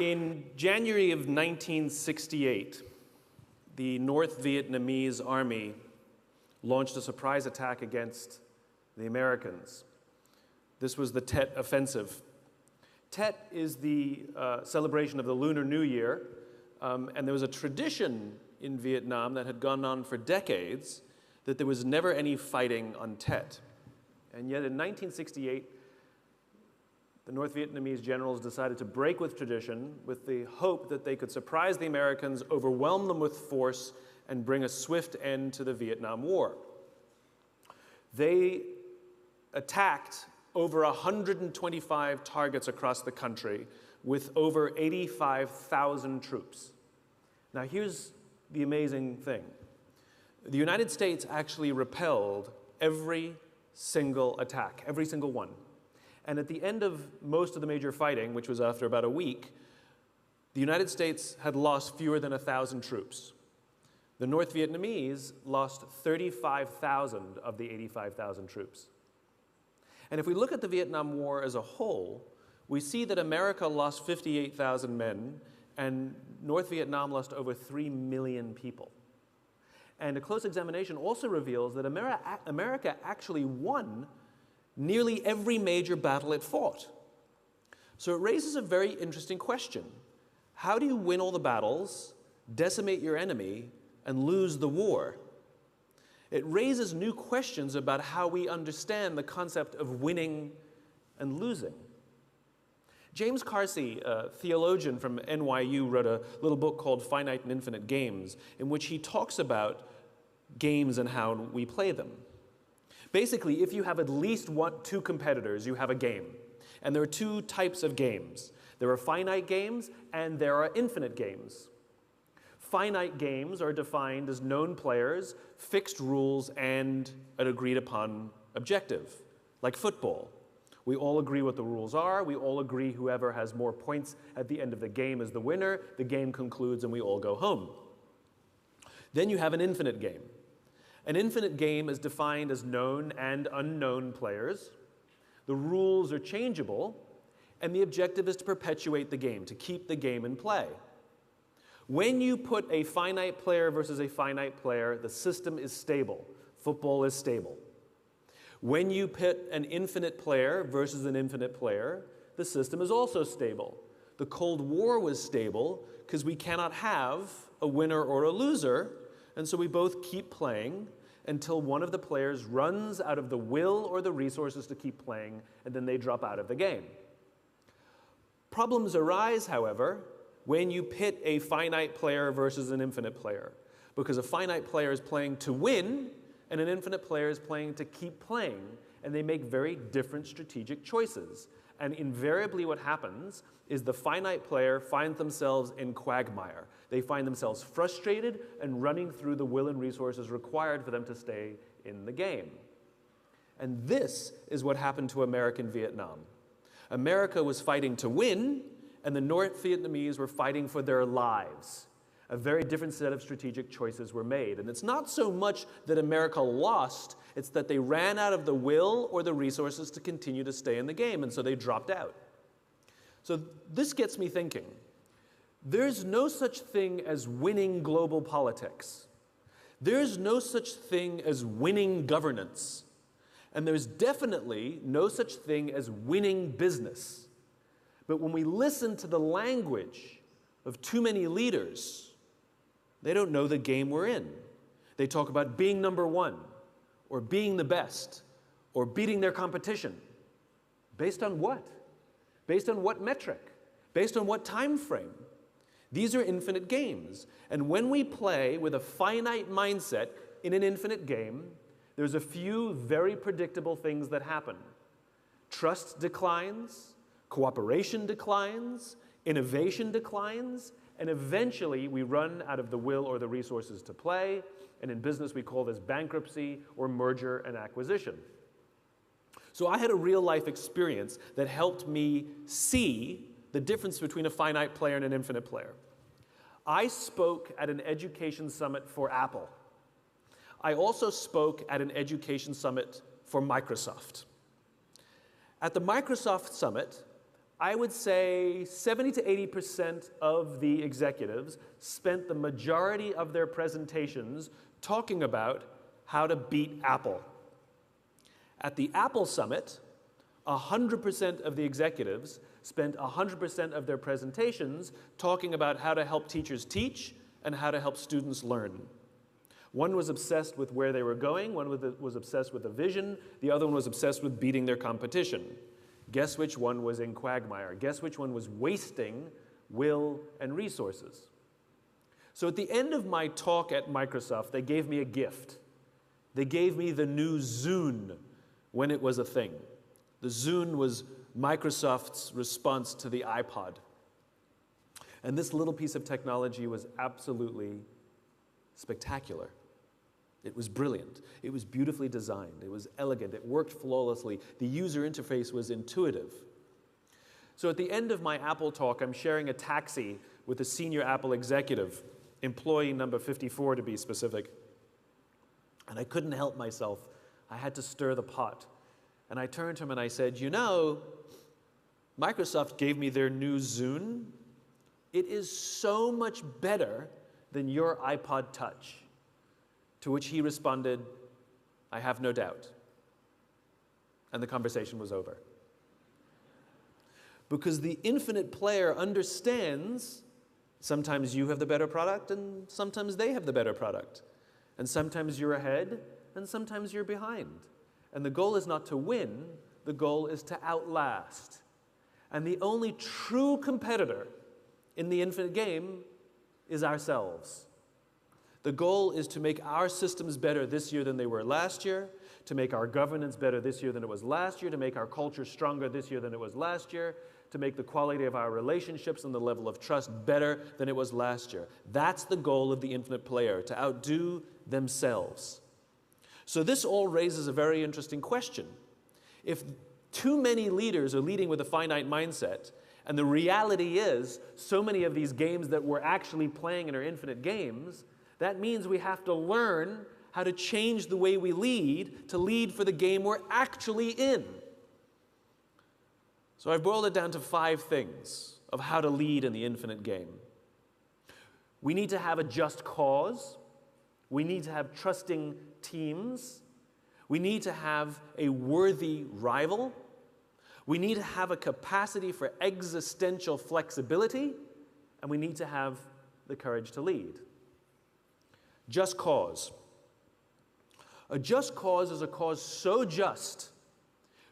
In January of 1968, the North Vietnamese army launched a surprise attack against the Americans. This was the Tet Offensive. Tet is the celebration of the Lunar New Year, and there was a tradition in Vietnam that had gone on for decades that there was never any fighting on Tet. And yet in 1968, the North Vietnamese generals decided to break with tradition with the hope that they could surprise the Americans, overwhelm them with force, and bring a swift end to the Vietnam War. They attacked over 125 targets across the country with over 85,000 troops. Now here's the amazing thing. The United States actually repelled every single attack, every single one. And at the end of most of the major fighting, which was after about a week, the United States had lost fewer than 1,000 troops. The North Vietnamese lost 35,000 of the 85,000 troops. And if we look at the Vietnam War as a whole, we see that America lost 58,000 men, and North Vietnam lost over 3 million people. And a close examination also reveals that America actually won nearly every major battle it fought. So it raises a very interesting question. How do you win all the battles, decimate your enemy, and lose the war? It raises new questions about how we understand the concept of winning and losing. James Carsey, a theologian from NYU, wrote a little book called Finite and Infinite Games, in which he talks about games and how we play them. Basically, if you have at least two competitors, you have a game. And there are two types of games. There are finite games and there are infinite games. Finite games are defined as known players, fixed rules, and an agreed upon objective, like football. We all agree what the rules are. We all agree whoever has more points at the end of the game is the winner. The game concludes and we all go home. Then you have an infinite game. An infinite game is defined as known and unknown players. The rules are changeable, and the objective is to perpetuate the game, to keep the game in play. When you put a finite player versus a finite player, the system is stable. Football is stable. When you pit an infinite player versus an infinite player, the system is also stable. The Cold War was stable because we cannot have a winner or a loser, and so we both keep playing until one of the players runs out of the will or the resources to keep playing, and then they drop out of the game. Problems arise, however, when you pit a finite player versus an infinite player, because a finite player is playing to win, and an infinite player is playing to keep playing, and they make very different strategic choices. And invariably what happens is the finite player finds themselves in quagmire. They find themselves frustrated and running through the will and resources required for them to stay in the game. And this is what happened to American Vietnam. America was fighting to win, and the North Vietnamese were fighting for their lives. A very different set of strategic choices were made. And it's not so much that America lost, it's that they ran out of the will or the resources to continue to stay in the game, and so they dropped out. So this gets me thinking. There's no such thing as winning global politics. There's no such thing as winning governance. And there's definitely no such thing as winning business. But when we listen to the language of too many leaders, they don't know the game we're in. They talk about being number one, or being the best, or beating their competition. Based on what? Based on what metric? Based on what time frame? These are infinite games. And when we play with a finite mindset in an infinite game, there's a few very predictable things that happen. Trust declines, cooperation declines, innovation declines, and eventually we run out of the will or the resources to play, and in business we call this bankruptcy or merger and acquisition. So I had a real-life experience that helped me see the difference between a finite player and an infinite player. I spoke at an education summit for Apple. I also spoke at an education summit for Microsoft. At the Microsoft summit, I would say 70 to 80% of the executives spent the majority of their presentations talking about how to beat Apple. At the Apple Summit, 100% of the executives spent 100% of their presentations talking about how to help teachers teach and how to help students learn. One was obsessed with where they were going, one was obsessed with a vision, the other one was obsessed with beating their competition. Guess which one was in quagmire? Guess which one was wasting will and resources? So at the end of my talk at Microsoft, they gave me a gift. They gave me the new Zune when it was a thing. The Zune was Microsoft's response to the iPod. And this little piece of technology was absolutely spectacular. It was brilliant. It was beautifully designed. It was elegant. It worked flawlessly. The user interface was intuitive. So at the end of my Apple talk, I'm sharing a taxi with a senior Apple executive, employee number 54 to be specific. And I couldn't help myself. I had to stir the pot. And I turned to him and I said, you know, Microsoft gave me their new Zune. It is so much better than your iPod Touch. To which he responded, I have no doubt. And the conversation was over. Because the infinite player understands sometimes you have the better product and sometimes they have the better product. And sometimes you're ahead and sometimes you're behind. And the goal is not to win, the goal is to outlast. And the only true competitor in the infinite game is ourselves. The goal is to make our systems better this year than they were last year, to make our governance better this year than it was last year, to make our culture stronger this year than it was last year, to make the quality of our relationships and the level of trust better than it was last year. That's the goal of the infinite player, to outdo themselves. So this all raises a very interesting question. If too many leaders are leading with a finite mindset, and the reality is so many of these games that we're actually playing in are infinite games, that means we have to learn how to change the way we lead to lead for the game we're actually in. So I've boiled it down to 5 things of how to lead in the infinite game. We need to have a just cause. We need to have trusting teams. We need to have a worthy rival. We need to have a capacity for existential flexibility. And we need to have the courage to lead. Just cause. A just cause is a cause so just,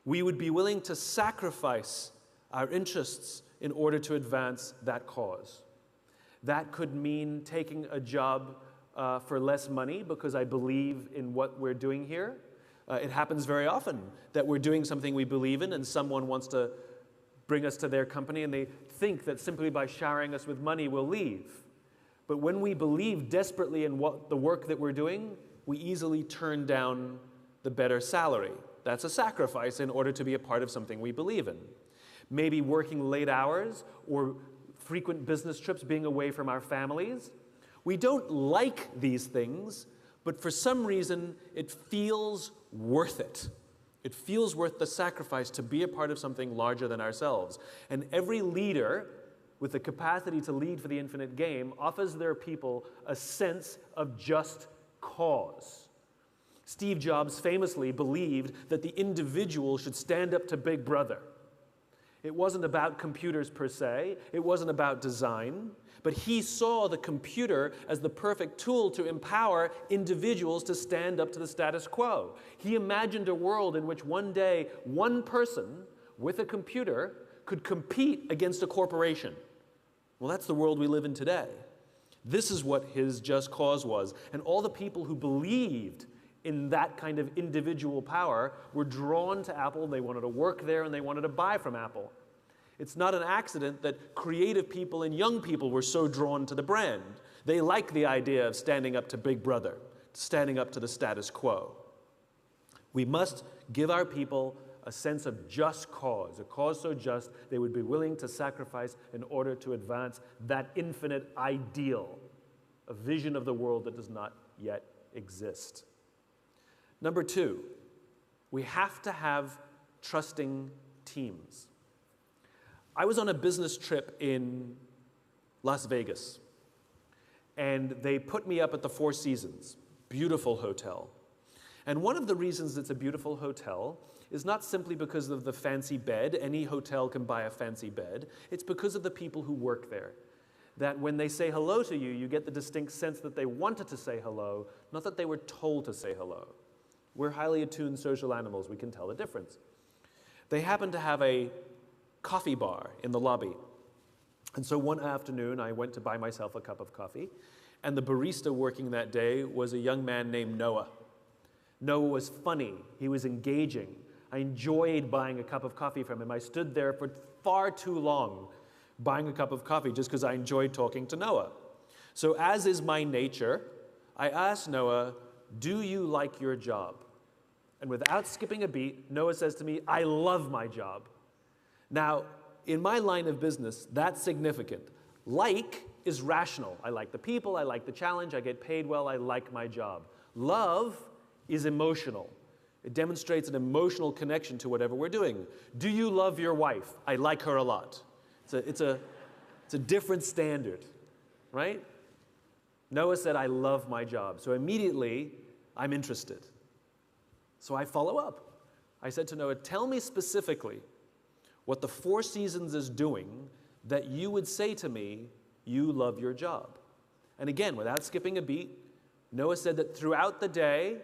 we would be willing to sacrifice our interests in order to advance that cause. That could mean taking a job for less money because I believe in what we're doing here. It happens very often that we're doing something we believe in and someone wants to bring us to their company and they think that simply by showering us with money we'll leave. But when we believe desperately in the work that we're doing, we easily turn down the better salary. That's a sacrifice in order to be a part of something we believe in. Maybe working late hours or frequent business trips, being away from our families. We don't like these things, but for some reason, it feels worth it. It feels worth the sacrifice to be a part of something larger than ourselves. And every leader with the capacity to lead for the infinite game offers their people a sense of just cause. Steve Jobs famously believed that the individual should stand up to Big Brother. It wasn't about computers per se, it wasn't about design, but he saw the computer as the perfect tool to empower individuals to stand up to the status quo. He imagined a world in which one day, one person with a computer could compete against a corporation. Well, that's the world we live in today. This is what his just cause was. And all the people who believed in that kind of individual power were drawn to Apple. They wanted to work there and they wanted to buy from Apple. It's not an accident that creative people and young people were so drawn to the brand. They like the idea of standing up to Big Brother, standing up to the status quo. We must give our people a sense of just cause, a cause so just they would be willing to sacrifice in order to advance that infinite ideal, a vision of the world that does not yet exist. Number 2, we have to have trusting teams. I was on a business trip in Las Vegas, and they put me up at the Four Seasons, beautiful hotel. And one of the reasons it's a beautiful hotel is not simply because of the fancy bed. Any hotel can buy a fancy bed. It's because of the people who work there. That when they say hello to you, you get the distinct sense that they wanted to say hello, not that they were told to say hello. We're highly attuned social animals. We can tell the difference. They happened to have a coffee bar in the lobby. And so one afternoon, I went to buy myself a cup of coffee, and the barista working that day was a young man named Noah. Noah was funny. He was engaging. I enjoyed buying a cup of coffee from him. I stood there for far too long buying a cup of coffee just because I enjoyed talking to Noah. So as is my nature, I asked Noah, "Do you like your job?" And without skipping a beat, Noah says to me, "I love my job." Now, in my line of business, that's significant. Like is rational. I like the people, I like the challenge, I get paid well, I like my job. Love is emotional. It demonstrates an emotional connection to whatever we're doing. Do you love your wife? I like her a lot. It's a different standard, right? Noah said, "I love my job." So immediately, I'm interested. So I follow up. I said to Noah, "Tell me specifically what the Four Seasons is doing that you would say to me, you love your job." And again, without skipping a beat, Noah said that throughout the day,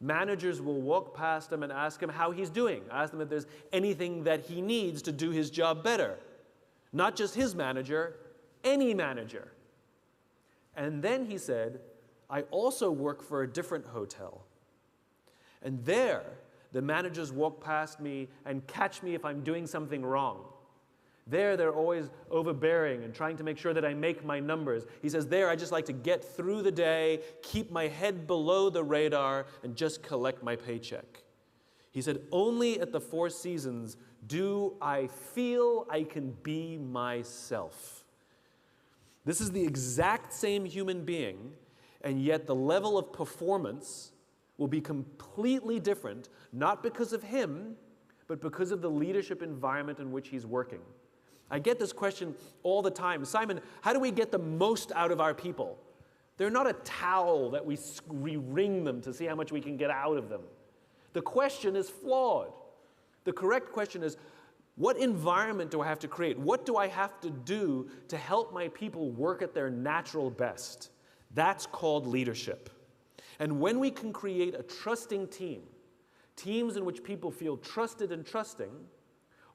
managers will walk past him and ask him how he's doing. Ask him if there's anything that he needs to do his job better. Not just his manager, any manager. And then he said, "I also work for a different hotel. And there, the managers walk past me and catch me if I'm doing something wrong. There, they're always overbearing and trying to make sure that I make my numbers." He says, "There, I just like to get through the day, keep my head below the radar, and just collect my paycheck." He said, "Only at the Four Seasons do I feel I can be myself." This is the exact same human being, and yet the level of performance will be completely different, not because of him, but because of the leadership environment in which he's working. I get this question all the time. "Simon, how do we get the most out of our people?" They're not a towel that we wring them to see how much we can get out of them. The question is flawed. The correct question is, what environment do I have to create? What do I have to do to help my people work at their natural best? That's called leadership. And when we can create a trusting team, teams in which people feel trusted and trusting,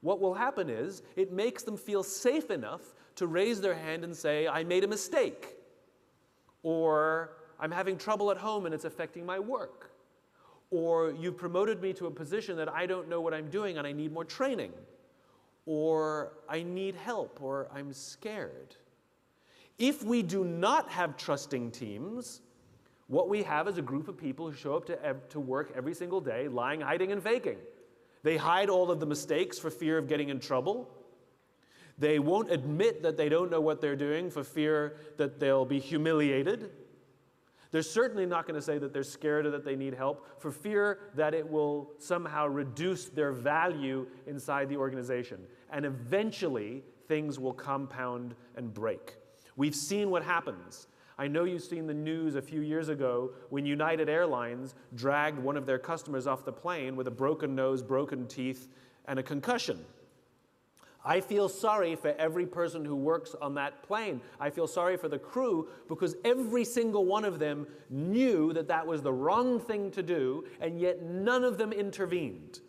what will happen is it makes them feel safe enough to raise their hand and say, "I made a mistake," or "I'm having trouble at home and it's affecting my work," or "You've promoted me to a position that I don't know what I'm doing and I need more training," or "I need help," or "I'm scared." If we do not have trusting teams, what we have is a group of people who show up to work every single day, lying, hiding, and faking. They hide all of the mistakes for fear of getting in trouble. They won't admit that they don't know what they're doing for fear that they'll be humiliated. They're certainly not going to say that they're scared or that they need help for fear that it will somehow reduce their value inside the organization. And eventually, things will compound and break. We've seen what happens. I know you've seen the news a few years ago when United Airlines dragged one of their customers off the plane with a broken nose, broken teeth, and a concussion. I feel sorry for every person who works on that plane. I feel sorry for the crew because every single one of them knew that that was the wrong thing to do, and yet none of them intervened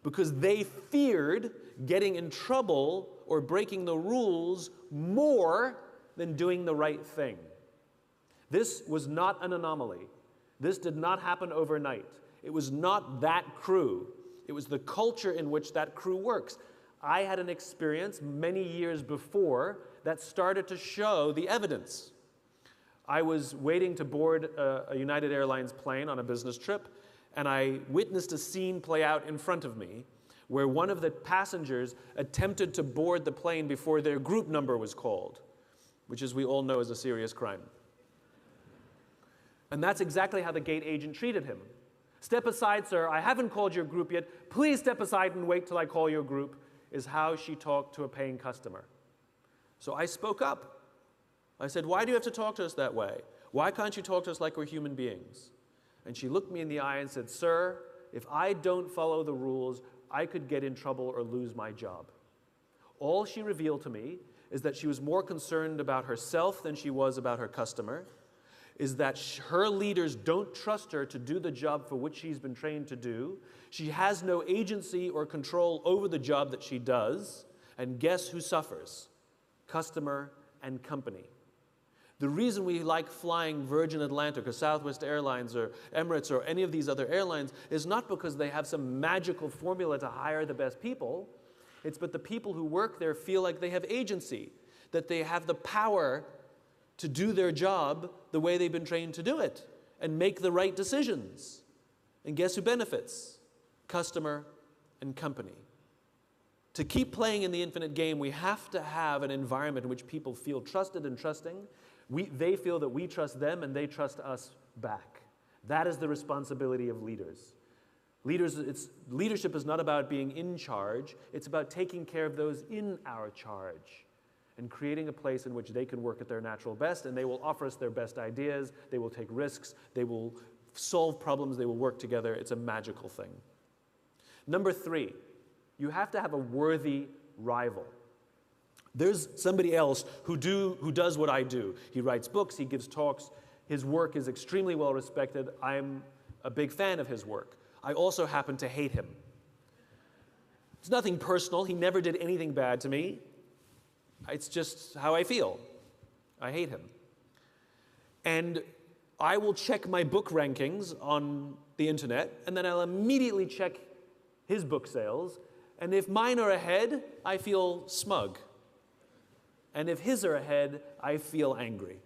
because they feared getting in trouble or breaking the rules more than doing the right thing. This was not an anomaly. This did not happen overnight. It was not that crew. It was the culture in which that crew works. I had an experience many years before that started to show the evidence. I was waiting to board a United Airlines plane on a business trip, and I witnessed a scene play out in front of me where one of the passengers attempted to board the plane before their group number was called, which, as we all know, is a serious crime. And that's exactly how the gate agent treated him. "Step aside, sir. I haven't called your group yet. Please step aside and wait till I call your group." is how she talked to a paying customer. So I spoke up. I said, why do you have to talk to us that way? Why can't you talk to us like we're human beings? And she looked me in the eye and said, sir, if I don't follow the rules, I could get in trouble or lose my job. All she revealed to me is that she was more concerned about herself than she was about her customer, is that her leaders don't trust her to do the job for which she's been trained to do. She has no agency or control over the job that she does. And guess who suffers? Customer and company. The reason we like flying Virgin Atlantic or Southwest Airlines or Emirates or any of these other airlines is not because they have some magical formula to hire the best people. It's but the people who work there feel like they have agency, that they have the power to do their job the way they've been trained to do it and make the right decisions. And guess who benefits? Customer and company. To keep playing in the infinite game, we have to have an environment in which people feel trusted and trusting. They feel that we trust them and they trust us back. That is the responsibility of leaders. Leadership is not about being in charge. It's about taking care of those in our charge and creating a place in which they can work at their natural best, and they will offer us their best ideas, they will take risks, they will solve problems, they will work together. It's a magical thing. Number 3, you have to have a worthy rival. There's somebody else who does what I do. He writes books, he gives talks, his work is extremely well respected. I'm a big fan of his work. I also happen to hate him. It's nothing personal, he never did anything bad to me. It's just how I feel. I hate him. And I will check my book rankings on the internet, and then I'll immediately check his book sales. And if mine are ahead, I feel smug. And if his are ahead, I feel angry.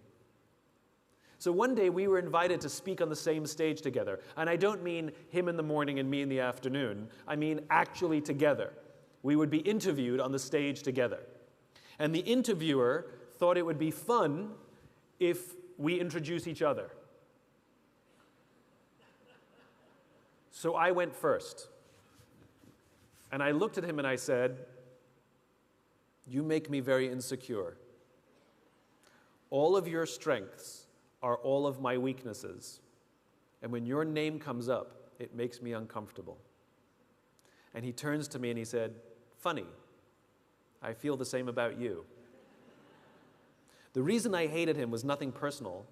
So one day we were invited to speak on the same stage together. And I don't mean him in the morning and me in the afternoon. I mean actually together. We would be interviewed on the stage together. And the interviewer thought it would be fun if we introduce each other. So I went first. And I looked at him and I said, "You make me very insecure. All of your strengths are all of my weaknesses. And when your name comes up, it makes me uncomfortable." And he turns to me and he said, "Funny. I feel the same about you." The reason I hated him was nothing personal.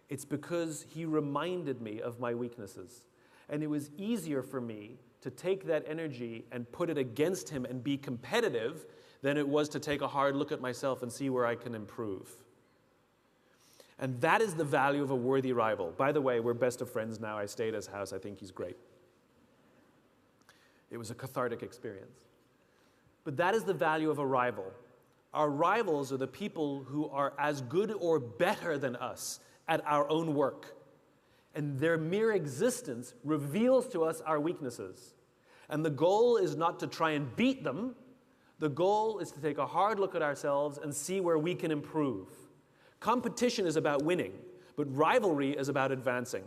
It's because he reminded me of my weaknesses. And it was easier for me to take that energy and put it against him and be competitive than it was to take a hard look at myself and see where I can improve. And that is the value of a worthy rival. By the way, we're best of friends now. I stay at his house. I think he's great. It was a cathartic experience. But that is the value of a rival. Our rivals are the people who are as good or better than us at our own work. And their mere existence reveals to us our weaknesses. And the goal is not to try and beat them. The goal is to take a hard look at ourselves and see where we can improve. Competition is about winning, but rivalry is about advancing.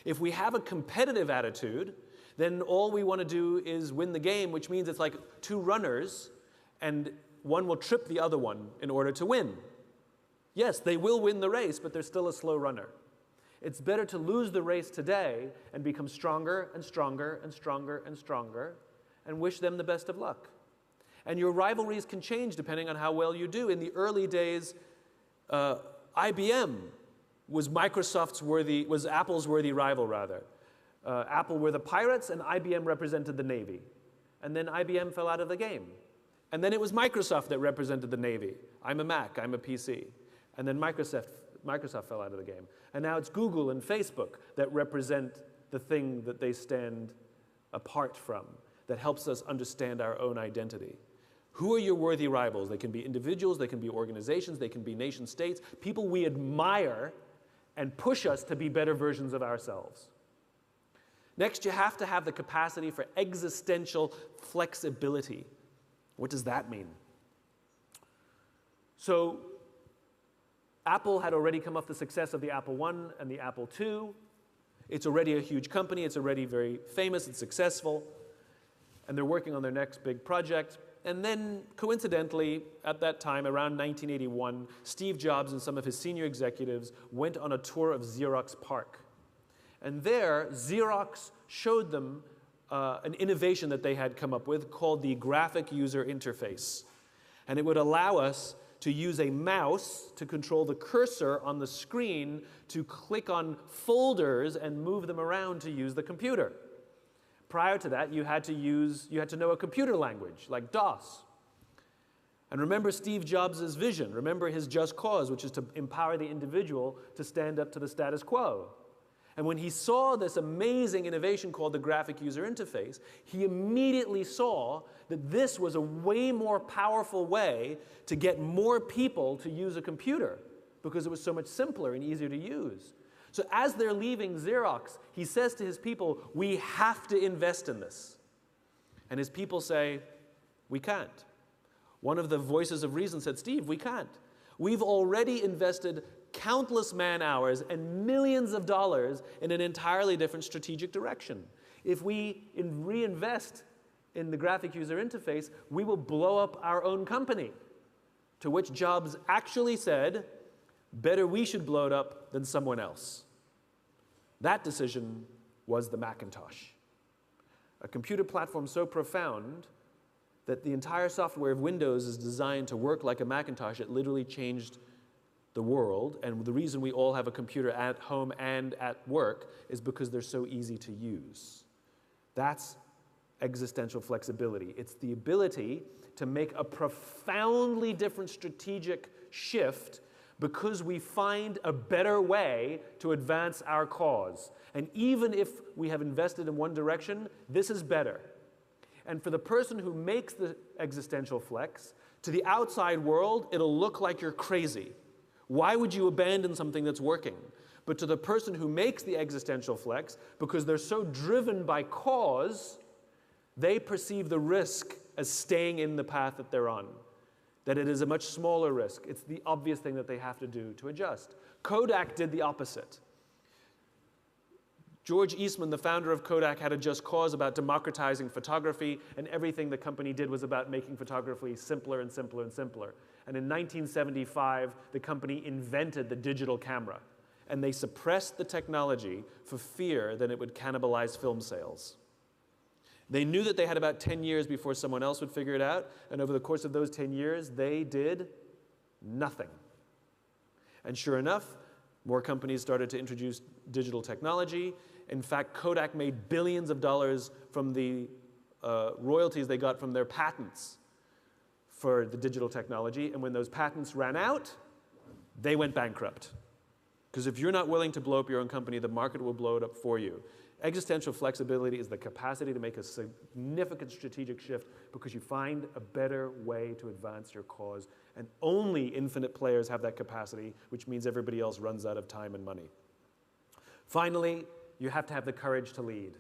If we have a competitive attitude, then all we want to do is win the game, which means it's like two runners, and one will trip the other one in order to win. Yes, they will win the race, but they're still a slow runner. It's better to lose the race today and become stronger and stronger and stronger and stronger and wish them the best of luck. And your rivalries can change depending on how well you do. In the early days, IBM was Apple's worthy rival, rather. Apple were the pirates and IBM represented the Navy. And then IBM fell out of the game. And then it was Microsoft that represented the Navy. I'm a Mac, I'm a PC. And then Microsoft fell out of the game. And now it's Google and Facebook that represent the thing that they stand apart from, that helps us understand our own identity. Who are your worthy rivals? They can be individuals, they can be organizations, they can be nation states, people we admire and push us to be better versions of ourselves. Next, you have to have the capacity for existential flexibility. What does that mean? So, Apple had already come off the success of the Apple I and the Apple II. It's already a huge company. It's already very famous and successful. And they're working on their next big project. And then, coincidentally, at that time, around 1981, Steve Jobs and some of his senior executives went on a tour of Xerox PARC. And there, Xerox showed them an innovation that they had come up with called the graphic user interface. And it would allow us to use a mouse to control the cursor on the screen to click on folders and move them around to use the computer. Prior to that, you had to know a computer language, like DOS. And remember Steve Jobs' vision. Remember his just cause, which is to empower the individual to stand up to the status quo. And when he saw this amazing innovation called the graphic user interface, he immediately saw that this was a way more powerful way to get more people to use a computer because it was so much simpler and easier to use. So as they're leaving Xerox, he says to his people, we have to invest in this. And his people say, we can't. One of the voices of reason said, Steve, we can't. We've already invested countless man-hours and millions of dollars in an entirely different strategic direction. If we reinvest in the graphic user interface, we will blow up our own company. To which Jobs actually said, better we should blow it up than someone else. That decision was the Macintosh, a computer platform so profound that the entire software of Windows is designed to work like a Macintosh. It literally changed the world, and the reason we all have a computer at home and at work is because they're so easy to use. That's existential flexibility. It's the ability to make a profoundly different strategic shift because we find a better way to advance our cause. And even if we have invested in one direction, this is better. And for the person who makes the existential flex, to the outside world, it'll look like you're crazy. Why would you abandon something that's working? But to the person who makes the existential flex, because they're so driven by cause, they perceive the risk as staying in the path that they're on. That it is a much smaller risk. It's the obvious thing that they have to do to adjust. Kodak did the opposite. George Eastman, the founder of Kodak, had a just cause about democratizing photography, and everything the company did was about making photography simpler and simpler and simpler. And in 1975, the company invented the digital camera, and they suppressed the technology for fear that it would cannibalize film sales. They knew that they had about 10 years before someone else would figure it out, and over the course of those 10 years, they did nothing. And sure enough, more companies started to introduce digital technology. In fact, Kodak made billions of dollars from the royalties they got from their patents for the digital technology, and when those patents ran out, they went bankrupt. Because if you're not willing to blow up your own company, the market will blow it up for you. Existential flexibility is the capacity to make a significant strategic shift because you find a better way to advance your cause. And only infinite players have that capacity, which means everybody else runs out of time and money. Finally, you have to have the courage to lead.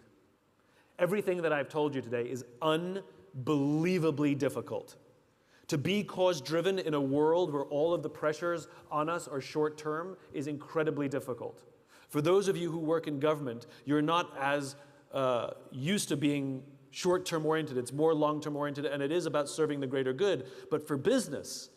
Everything that I've told you today is unbelievably difficult. To be cause-driven in a world where all of the pressures on us are short-term is incredibly difficult. For those of you who work in government, you're not as used to being short-term oriented. It's more long-term oriented, and it is about serving the greater good. But for business,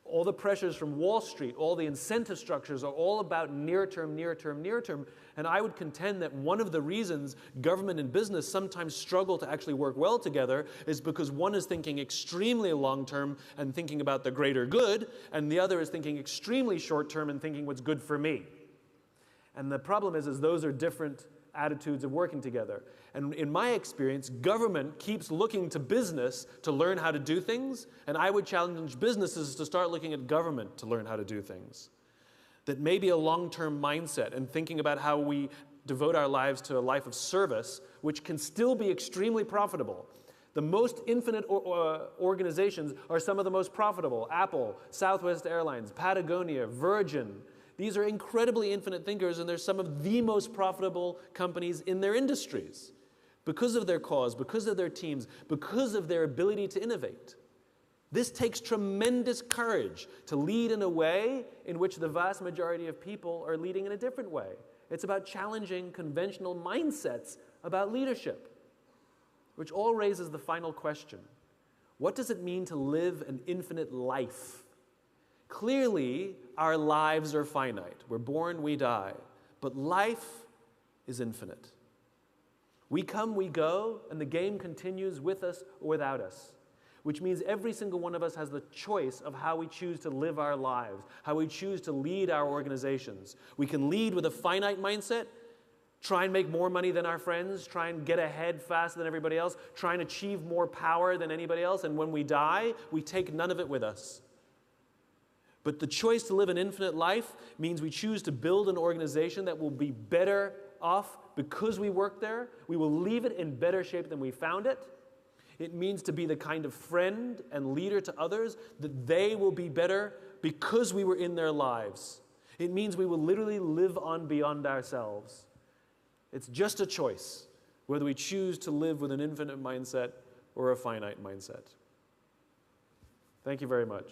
all the pressures from Wall Street, all the incentive structures are all about near-term, near-term, near-term. And I would contend that one of the reasons government and business sometimes struggle to actually work well together is because one is thinking extremely long-term and thinking about the greater good, and the other is thinking extremely short-term and thinking what's good for me. And the problem is those are different attitudes of working together. And in my experience, government keeps looking to business to learn how to do things, and I would challenge businesses to start looking at government to learn how to do things. That maybe a long-term mindset and thinking about how we devote our lives to a life of service, which can still be extremely profitable. The most infinite organizations are some of the most profitable. Apple, Southwest Airlines, Patagonia, Virgin. These are incredibly infinite thinkers, and they're some of the most profitable companies in their industries because of their cause, because of their teams, because of their ability to innovate. This takes tremendous courage to lead in a way in which the vast majority of people are leading in a different way. It's about challenging conventional mindsets about leadership, which all raises the final question. What does it mean to live an infinite life? Clearly, our lives are finite. We're born, we die. But life is infinite. We come, we go, and the game continues with us or without us. Which means every single one of us has the choice of how we choose to live our lives, how we choose to lead our organizations. We can lead with a finite mindset, try and make more money than our friends, try and get ahead faster than everybody else, try and achieve more power than anybody else, and when we die, we take none of it with us. But the choice to live an infinite life means we choose to build an organization that will be better off because we work there. We will leave it in better shape than we found it. It means to be the kind of friend and leader to others that they will be better because we were in their lives. It means we will literally live on beyond ourselves. It's just a choice whether we choose to live with an infinite mindset or a finite mindset. Thank you very much.